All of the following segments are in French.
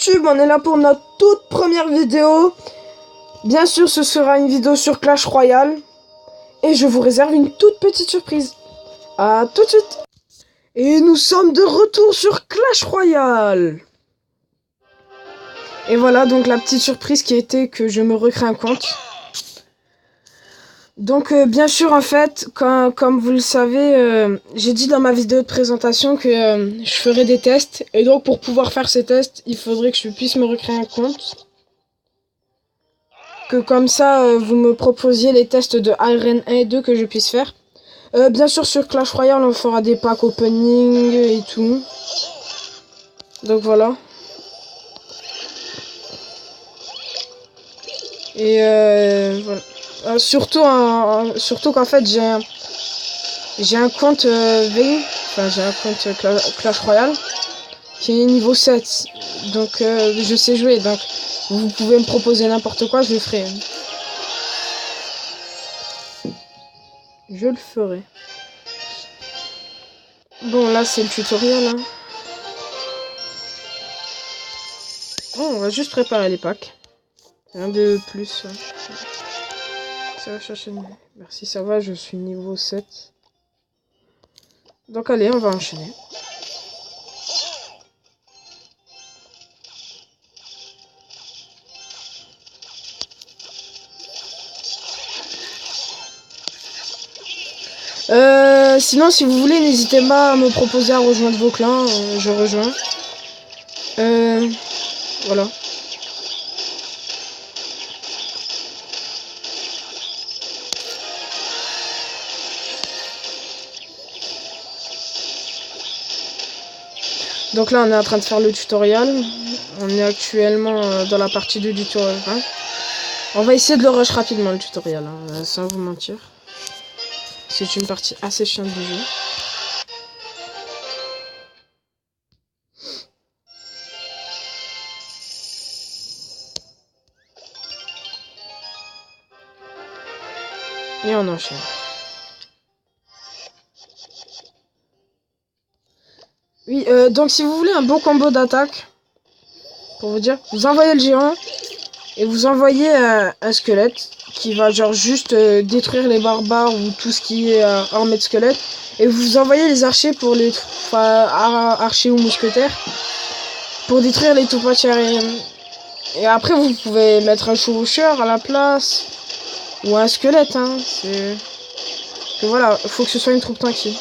YouTube, on est là pour notre toute première vidéo. Bien sûr, ce sera une vidéo sur Clash Royale. Et je vous réserve une toute petite surprise. À tout de suite. Et nous sommes de retour sur Clash Royale. Et voilà donc la petite surprise qui était que je me recrée un compte. Donc bien sûr en fait, comme vous le savez, j'ai dit dans ma vidéo de présentation que je ferais des tests. Et donc pour pouvoir faire ces tests, il faudrait que je puisse me recréer un compte. Que comme ça, vous me proposiez les tests de Iron 1 et 2 que je puisse faire. Bien sûr sur Clash Royale, on fera des packs opening et tout. Donc voilà. Et voilà. Surtout qu'en fait j'ai un compte enfin j'ai un compte Clash Royale qui est niveau 7. Donc je sais jouer, donc vous pouvez me proposer n'importe quoi, je le ferai. Je le ferai. Bon là c'est le tutoriel hein. Bon, on va juste préparer les packs. Rien de plus. Ça va chercher. Merci, ça va, je suis niveau 7. Donc allez, on va enchaîner. Sinon, si vous voulez, n'hésitez pas à me proposer à rejoindre vos clans. Je rejoins. Voilà. Donc là, on est en train de faire le tutoriel. On est actuellement dans la partie 2 du tutoriel. Hein. On va essayer de le rush rapidement, le tutoriel, hein, sans vous mentir. C'est une partie assez chiante du jeu. Et on enchaîne. Oui, donc si vous voulez un bon combo d'attaque, pour vous dire, vous envoyez le géant et vous envoyez un squelette qui va genre juste détruire les barbares ou tout ce qui est armé de squelettes. Et vous envoyez les archers pour les archers ou mousquetaires pour détruire les troupes aériennes. Et après vous pouvez mettre un chevaucheur à la place ou un squelette. Hein. C'est que voilà, il faut que ce soit une troupe tranquille.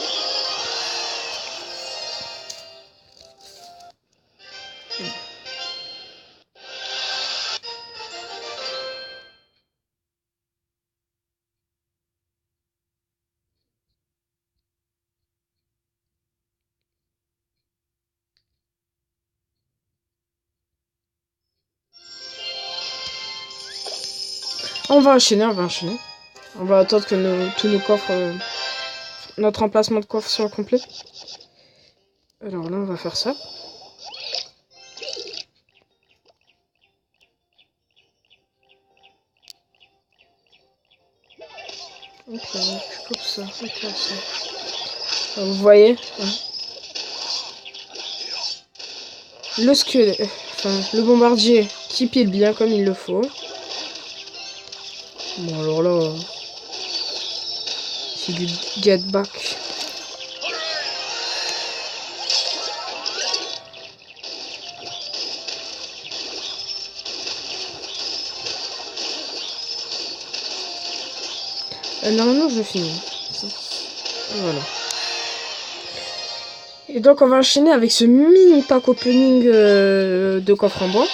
On va enchaîner, on va enchaîner. On va attendre que tous nos coffres, notre emplacement de coffre soit complet. Alors là, on va faire ça. Ok, je coupe ça, ok, ça. Alors, vous voyez hein. Le squelette, enfin le bombardier qui pile bien comme il le faut. Bon alors là, c'est du get back. Normalement je finis. Voilà. Et donc on va enchaîner avec ce mini pack opening de coffre en bois.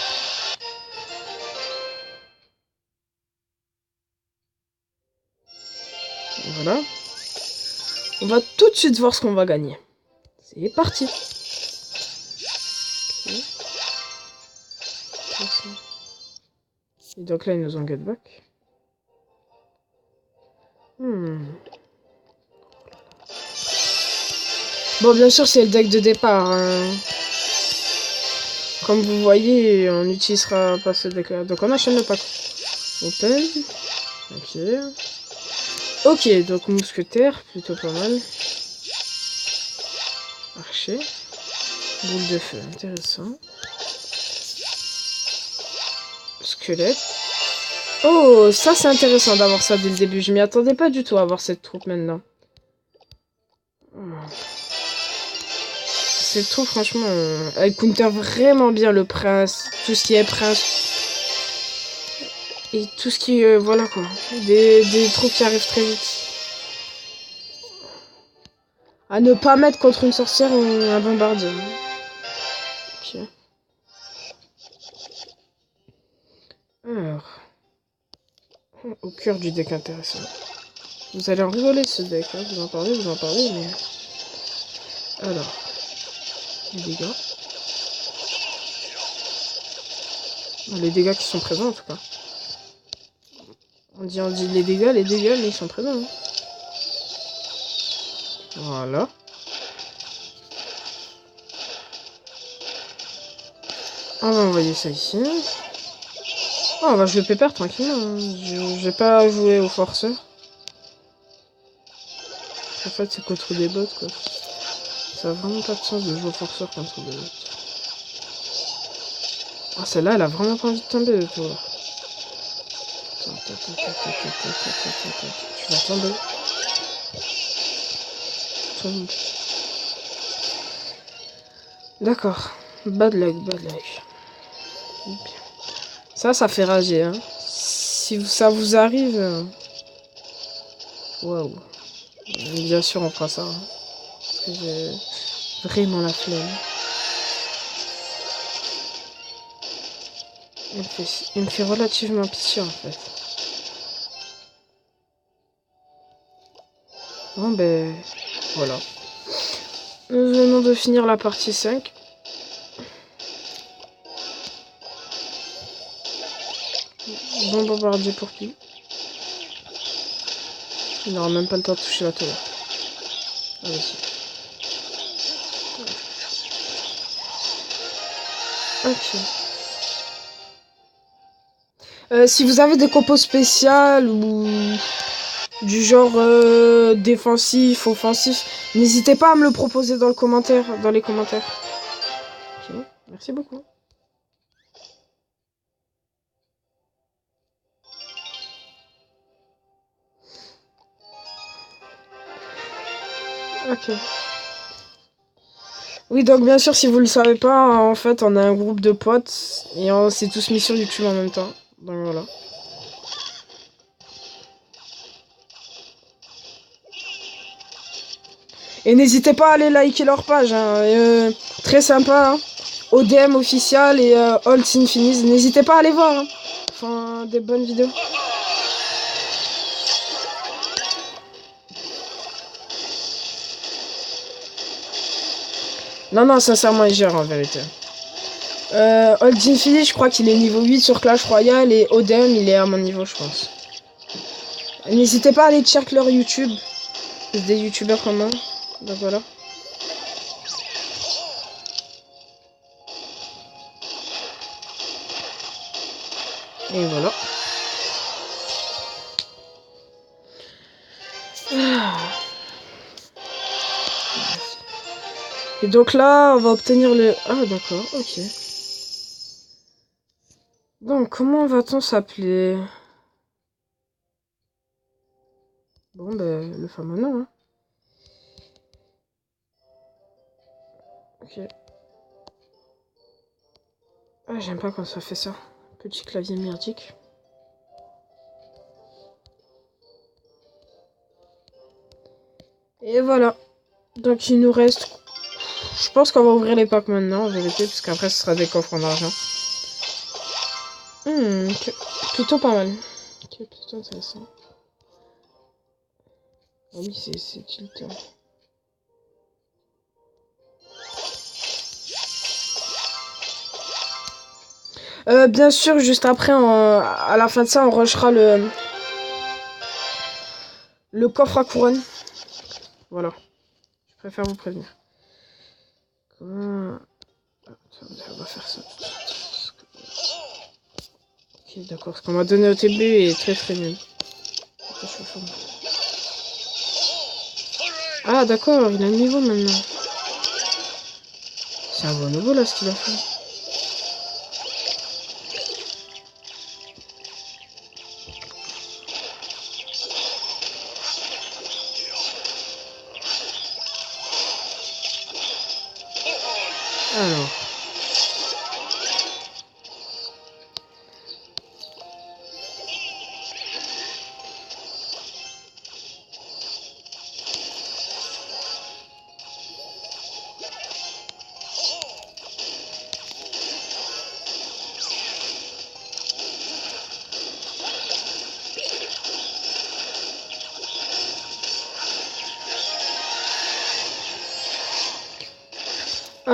Voilà. On va tout de suite voir ce qu'on va gagner. C'est parti. Okay. Et donc là ils nous ont get back. Bon, bien sûr, c'est le deck de départ. Hein. Comme vous voyez, on n'utilisera pas ce deck-là. Donc, on enchaîne le pack. Open. Ok. Ok, donc mousquetaire, plutôt pas mal. Archer. Boule de feu, intéressant. squelette. Oh, ça c'est intéressant d'avoir ça dès le début. Je m'y attendais pas du tout à avoir cette troupe maintenant. Cette troupe, franchement, elle counter vraiment bien le prince. Tout ce qui est prince. Et tout ce qui... voilà quoi. Des troupes qui arrivent très vite. À ne pas mettre contre une sorcière ou un bombardier. Ok. Alors... Au cœur du deck intéressant. Vous allez en rigoler ce deck, hein. Vous en parlez, mais... Alors... Les dégâts. Les dégâts qui sont présents en tout cas. On dit les dégâts, mais ils sont présents. Hein. Voilà. On va envoyer ça ici. Oh, on va jouer pépère tranquillement. Hein. Je vais pas jouer au forceur. En fait, c'est contre des bots quoi. Ça a vraiment pas de sens de jouer au forceur contre des bots. Ah, celle-là, elle a vraiment pas envie de tomber, tu vois. Tu vas tomber. Tombe. D'accord. Bad luck. Ça fait rager, hein. Si ça vous arrive... Waouh. Bien sûr, on fera ça. Hein. Parce que j'ai vraiment la flemme. Il me fait relativement pitié, en fait. Bon, ben... Voilà. Nous venons de finir la partie 5. Bon bombardier pour qui? Il n'aura même pas le temps de toucher la tour. Ah, vas-y. Ok. Si vous avez des compos spéciales ou du genre défensif, offensif, n'hésitez pas à me le proposer dans les commentaires. Ok, merci beaucoup. Ok. Oui, donc bien sûr, si vous le savez pas, en fait, on a un groupe de potes et on s'est tous mis sur YouTube en même temps. Donc voilà. Et n'hésitez pas à aller liker leur page. Hein. Très sympa. Hein. ODM official et All Infinis. N'hésitez pas à aller voir. Hein. Enfin, des bonnes vidéos. Non, sincèrement, il gère en vérité. Old Infinity, je crois qu'il est niveau 8 sur Clash Royale et ODM, il est à mon niveau, je pense. N'hésitez pas à aller check leur YouTube. C'est des youtubeurs comme moi. Donc voilà. Et voilà. Et donc là, on va obtenir le... Ah d'accord, ok. Donc, comment va-t-on s'appeler? Bon, ben, le fameux nom, hein. Ok. Ah, j'aime pas quand ça fait ça. Petit clavier merdique. Et voilà. Donc, il nous reste... Je pense qu'on va ouvrir les packs maintenant, en vérité, parce qu'après, ce sera des coffres en argent. Plutôt pas mal. Ok, plutôt intéressant. Ah oui, c'est tilté. Bien sûr, juste après, à la fin de ça, on rushera le coffre à couronne. Voilà. Je préfère vous prévenir. Comment... On va faire ça tout de suite. Ok, d'accord. Ce qu'on m'a donné au début est très nul. Ah, d'accord, il a un niveau maintenant. C'est un bon nouveau là, ce qu'il a fait.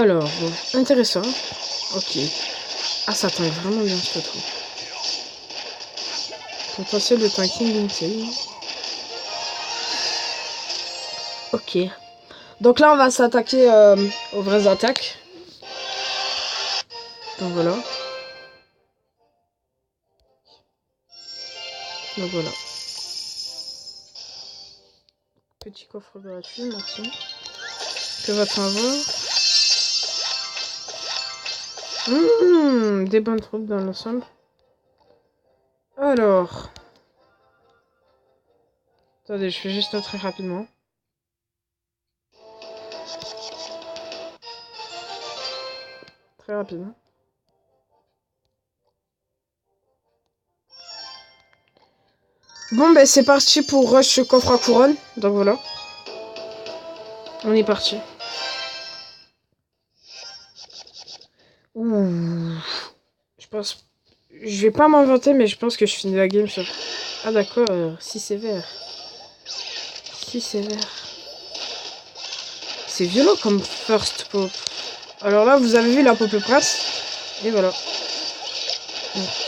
Alors, bon, intéressant. Ok. Ah, ça tank vraiment bien ce truc. Potentiel de tanking limité. Ok. Donc là, on va s'attaquer aux vraies attaques. Donc voilà. Donc voilà. Petit coffre gratuit, merci. Que va-t-on avoir? Des bonnes troupes dans l'ensemble. Alors. Attendez, je fais juste ça très rapidement. Très rapidement. Bon, ben c'est parti pour rush ce coffre à couronne. Donc voilà. On est parti. Ouh. Je pense... Je vais pas m'inventer, mais je pense que je finis la game sur... Ah d'accord, si sévère. Si sévère. C'est violent comme first pop. Alors là, vous avez vu la pop presse. Et voilà.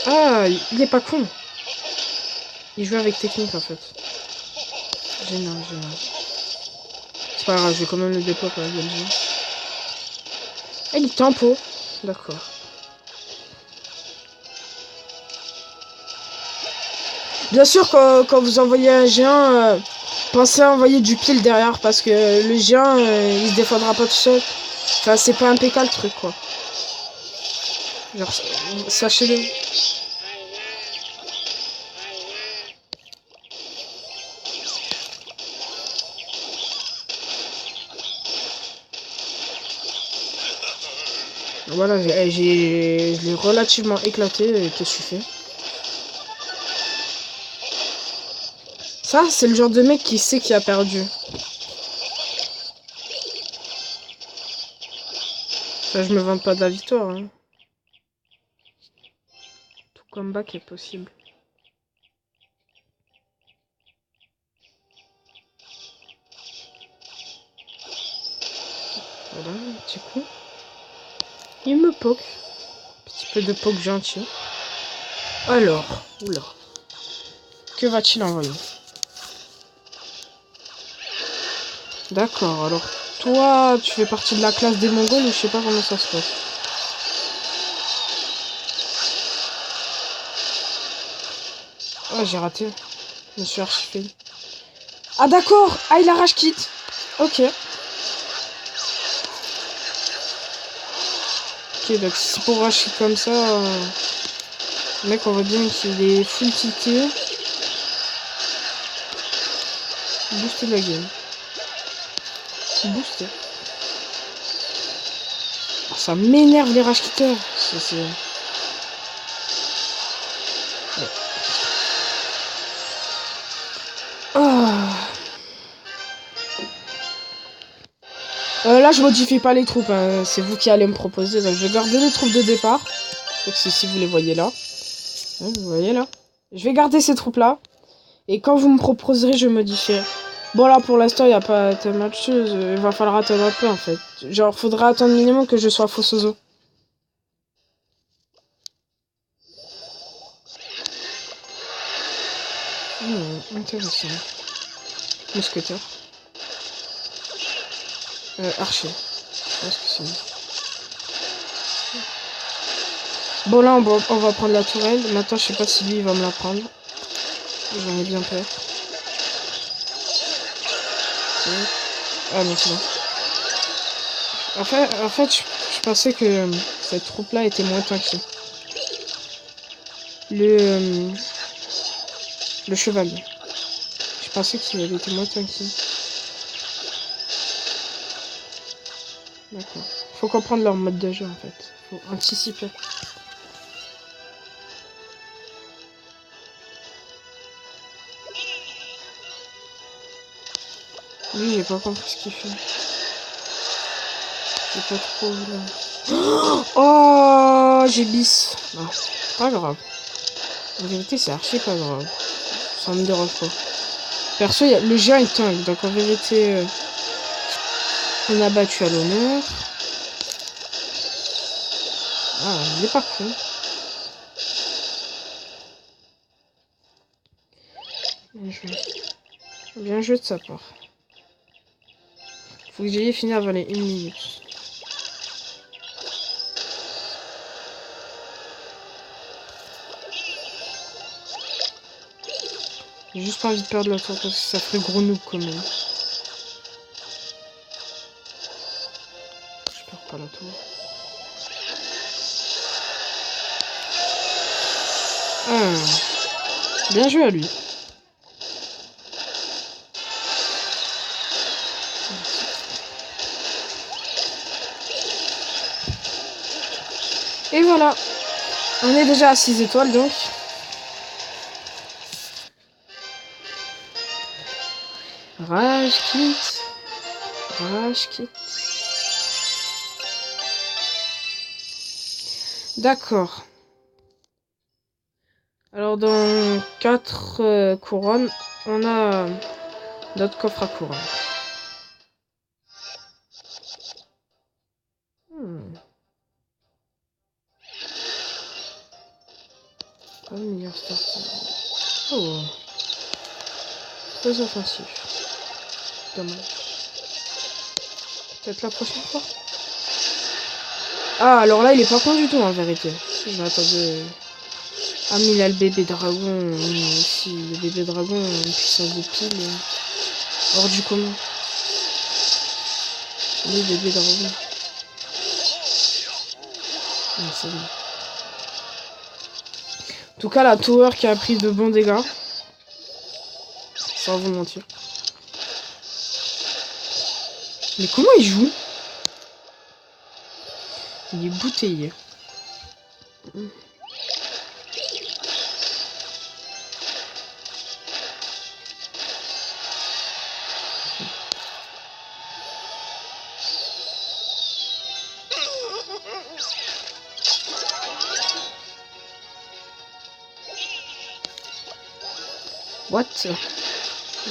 Ah, il est pas con. Il joue avec technique en fait. Génial, génial. C'est pas grave, je vais quand même le dépop avec le jeu. Ah, il est tempo. D'accord. Bien sûr, quand vous envoyez un géant, pensez à envoyer du pile derrière parce que le géant, il se défendra pas tout seul. Enfin, c'est pas impeccable le truc, quoi. Genre, sachez-le. Voilà, je l'ai relativement éclaté. Qu'est-ce que tu fais? Ça, c'est le genre de mec qui sait qu'il a perdu. Enfin, je me vante pas de la victoire. Hein. Tout comeback est possible. Voilà, un petit coup. Il me poke. Petit peu de poke gentil. Alors, oula. Que va-t-il envoyer? D'accord, alors toi, tu fais partie de la classe des Mongols ou je sais pas comment ça se passe. Oh, j'ai raté. Je me suis archi. Ah d'accord. Ah, il a rage kit. Ok. Ok, donc si c'est pour rage kit comme ça, le mec, on voit bien qu'il est full tilté. Booster de la game. Booster. Oh, ça m'énerve les rage kitters. C'est... Ouais. Oh. Là, je modifie pas les troupes. Hein. C'est vous qui allez me proposer. Donc, je vais garder les troupes de départ. Donc, si vous les voyez là. Hein, vous voyez là. Je vais garder ces troupes-là. Et quand vous me proposerez, je modifierai. Bon, là, pour l'instant, il n'y a pas tellement de choses. Il va falloir attendre un peu, en fait. Genre, faudra attendre minimum que je sois fausse aux os. Intéressant. Mousquetaire. Archer. Je pense que c'est bon. Bon, là, on va prendre la tourelle. Maintenant, je sais pas si lui, il va me la prendre. J'en ai bien peur. Ah, non, c'est bon. En fait je pensais que cette troupe-là était moins tanky. Le chevalier. Je pensais qu'il était moins tanky. D'accord. Faut comprendre leur mode de jeu, en fait. Faut anticiper. Lui, j'ai pas compris ce qu'il fait. J'ai pas trop là. Oh, j'ai bis. Non, pas grave. En vérité, c'est archi pas grave. Ça me dérange pas. Perso, le géant est tank, donc en vérité, on a battu à l'honneur. Ah, il est pas con. Bien joué. Bien joué de sa part. Faut que j'aille finir avant les 1 minute. J'ai juste pas envie de perdre la tour parce que ça ferait gros noob quand même. Je perds pas la tour. Ah. Bien joué à lui. Et voilà. On est déjà à 6 étoiles donc. Rage quitte. Rage quitte. D'accord. Alors dans 4 couronnes, on a notre coffre à couronne. Pas le meilleur starter. Oh. Très offensif. Dommage. Peut-être la prochaine fois. Ah, alors là, il est pas con du tout en vérité. Je m'attendais. Ah, mais il a le bébé dragon aussi. Le bébé dragon, une puissance de pile. Hors du commun. Le bébé dragon. Ah, c'est bon. En tout cas, la tower qui a pris de bons dégâts. Sans vous mentir. Mais comment il joue? Il est bouteillé. What?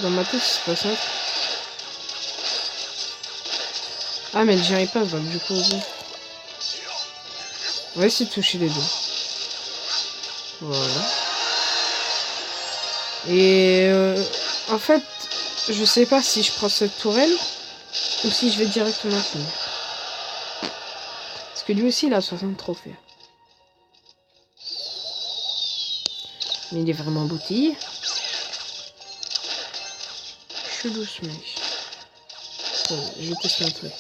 Dans ma tête, c'est pas ça. Ah, mais j'y arrive pas, donc du coup. On va essayer de toucher les deux. Voilà. Et en fait, je sais pas si je prends cette tourelle ou si je vais directement finir. Parce que lui aussi, il a 60 trophées. Mais il est vraiment embouteillé. Je suis douce, mec. Je vais tester un truc.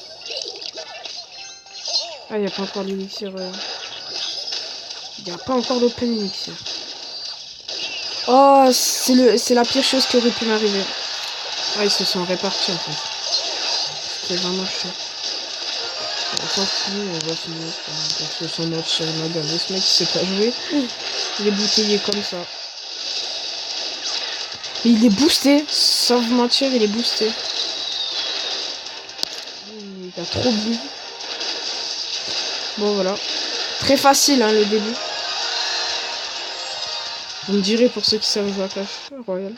Ah, il n'y a pas encore l'élixir. Il n'y a pas encore l'open elixir. Oh, c'est la pire chose qui aurait pu m'arriver. Ah, ils se sont répartis en fait. C'était vraiment chiant. On s'en fout, on va finir. Parce que son match sur le mode ce mec il sait pas jouer. Il est bouteillé comme ça. Mais il est boosté. Sans vous mentir, il est boosté. Il a trop bu. Bon, voilà. Très facile, hein, le début. Vous me direz pour ceux qui savent jouer à Clash Royale.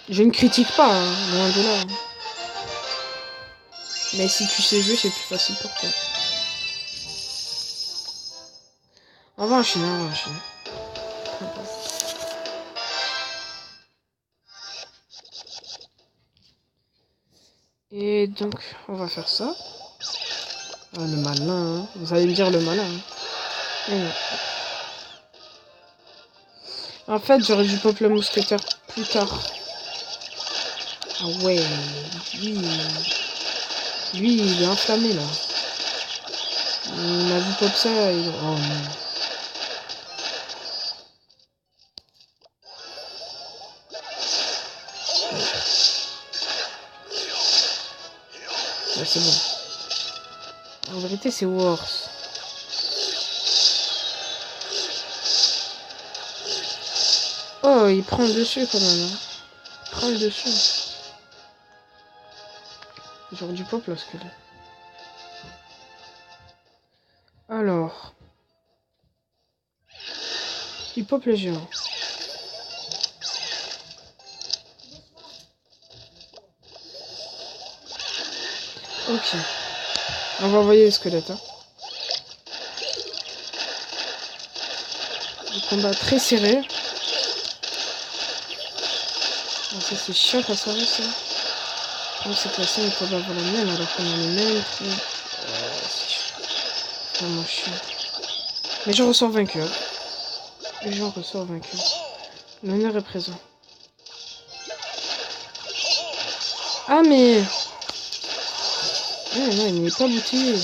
Je ne critique pas, hein, loin de là. Hein. Mais si tu sais jouer, c'est plus facile pour toi. On va enchaîner, on va enchaîner. Et donc, on va faire ça. Ah, le malin, hein. Vous allez me dire le malin. Hein. En fait, j'aurais dû pop le mousquetaire plus tard. Ah ouais, lui, il est enflammé là. Il a vu pop ça, il... Oh non. Ouais, c'est bon. En vérité, c'est worse. Oh, il prend le dessus quand même. Hein. Il prend le dessus. Genre du pop là, ce que là. Alors. Il pop le géant. Ok. On va envoyer les squelettes. Hein. Un combat très serré. Ah, ça c'est chiant quand ça va ça. Oh, c'est classé, il faut avoir la même alors qu'on a les mêmes. C'est chiant. Vraiment chiant. Mais j'en ressors vainqueur. Et j'en ressors vainqueur. L'honneur est présent. Ah mais... non, il n'est pas bouti.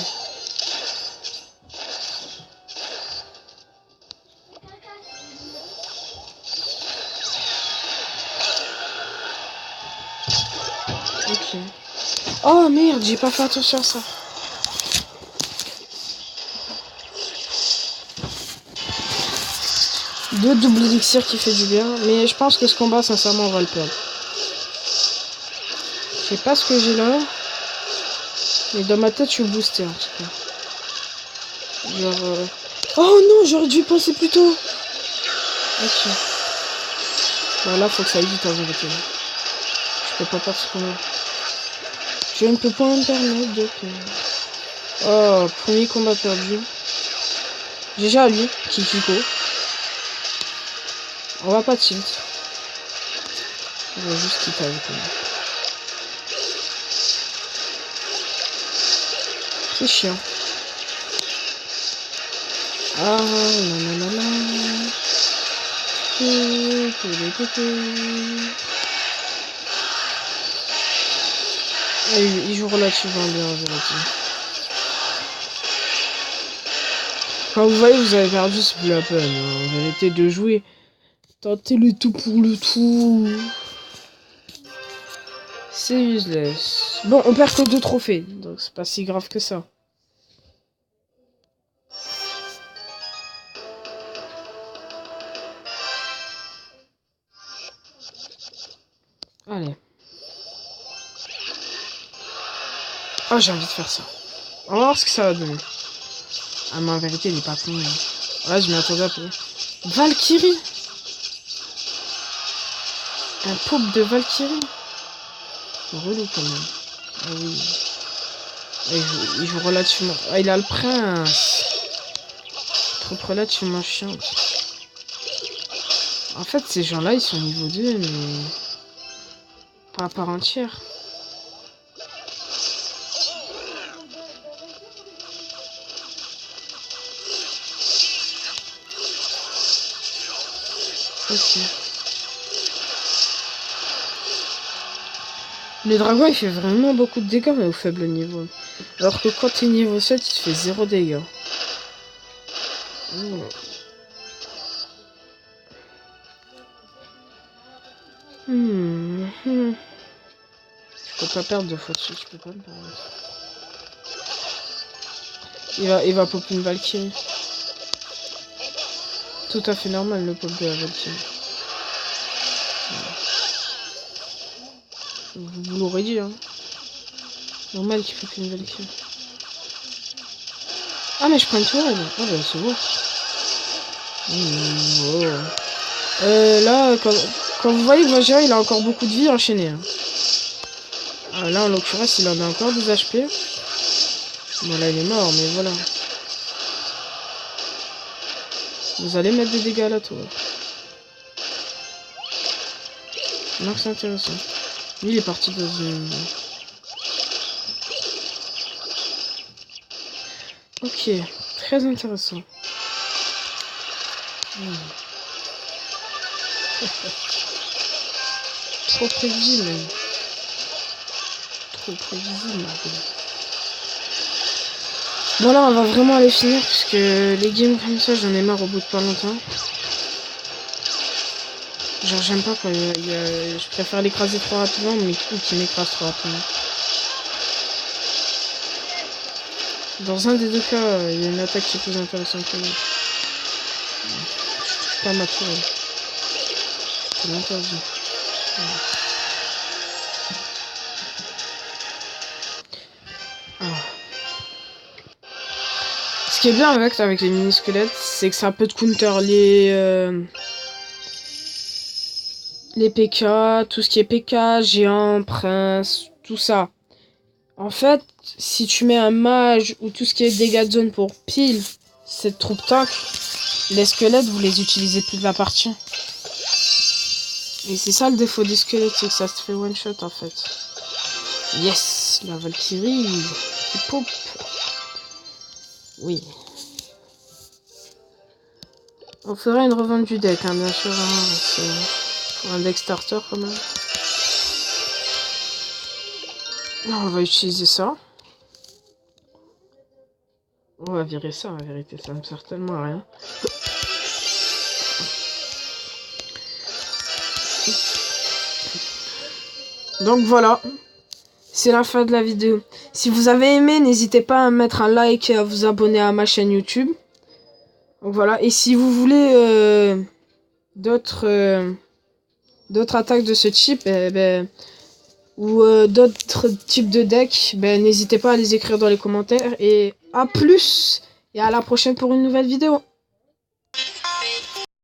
Ok. Oh merde, j'ai pas fait attention à ça. Deux doubles élixirs qui fait du bien. Mais je pense que ce combat, sincèrement, on va le perdre. Je sais pas ce que j'ai là. Mais dans ma tête, je suis boosté en tout cas. Genre... Oh non, j'aurais dû penser plus tôt. Ok. Bon, là, faut que ça aille vite en vérité. Je peux pas perdre ce combat. Je ne peux pas me permettre de perdre. Oh, premier combat perdu. Déjà lui, Kikiko. On va pas tilt. On va juste quitter avec lui. C'est chiant. Ah, nanana. Il joue relativement bien en vérité. Quand vous voyez, vous avez perdu, c'est plus la peine. En vérité, de jouer. Tentez le tout pour le tout. C'est useless. Bon, on perd que 2 trophées, donc c'est pas si grave que ça. Allez. Ah, j'ai envie de faire ça. On va voir ce que ça va donner. Ah, mais en vérité, il est pas con. Ouais, je m'y attendais un peu. Valkyrie. Un paupe de Valkyrie. C'est relou quand même. Ah oui. Il joue relativement... Ah, il a le prince. Trop relativement chiant. En fait, ces gens-là, ils sont niveau 2, mais... pas à part entière. Ok. Le dragon, il fait vraiment beaucoup de dégâts, mais au faible niveau. Alors que quand tu es niveau 7, il te fait 0 dégâts. Oh. Je peux pas perdre 2 fois de suite, je peux pas me permettre. Il va pop une Valkyrie. Tout à fait normal le pop de la Valkyrie. Vous l'aurez dit, hein. Normal qu'il pop une Valkyrie. Ah mais je prends une tourelle. Ah bah c'est beau. Là, quand vous voyez que Vajra, il a encore beaucoup de vie enchaînée. Hein. Ah, là, en l'occurrence, il en a encore des HP. Bon, là, il est mort, mais voilà. Vous allez mettre des dégâts à la tour. Non, c'est intéressant. Lui, il est parti dans une... Ok, très intéressant. Trop prévisible. Trop prévisible. Bon là on va vraiment aller finir parce que les games comme ça j'en ai marre au bout de pas longtemps. Genre j'aime pas quand je préfère l'écraser trop rapidement mais qu'il m'écrase trop rapidement. Dans un des deux cas il y a une attaque qui est plus intéressante que l'autre. Je touche pas ma tour. C'est l'interdit. Ce qui est bien avec les mini-squelettes, c'est que ça peut te counter les PK, tout ce qui est PK, géant, prince, tout ça. En fait, si tu mets un mage ou tout ce qui est dégâts de zone pour pile cette troupe tank, les squelettes, vous les utilisez plus de la partie. Et c'est ça le défaut des squelettes, c'est que ça se fait one shot en fait. Yes, la Valkyrie qui pop. Oui. On fera une revente du deck, hein, bien sûr. Hein, c'est un deck starter quand même. On va utiliser ça. On va virer ça, en vérité, ça me sert tellement à rien. Donc voilà, c'est la fin de la vidéo. Si vous avez aimé, n'hésitez pas à mettre un like et à vous abonner à ma chaîne YouTube. Donc voilà, et si vous voulez d'autres attaques de ce type, ou d'autres types de decks, n'hésitez pas à les écrire dans les commentaires. Et à plus, et à la prochaine pour une nouvelle vidéo.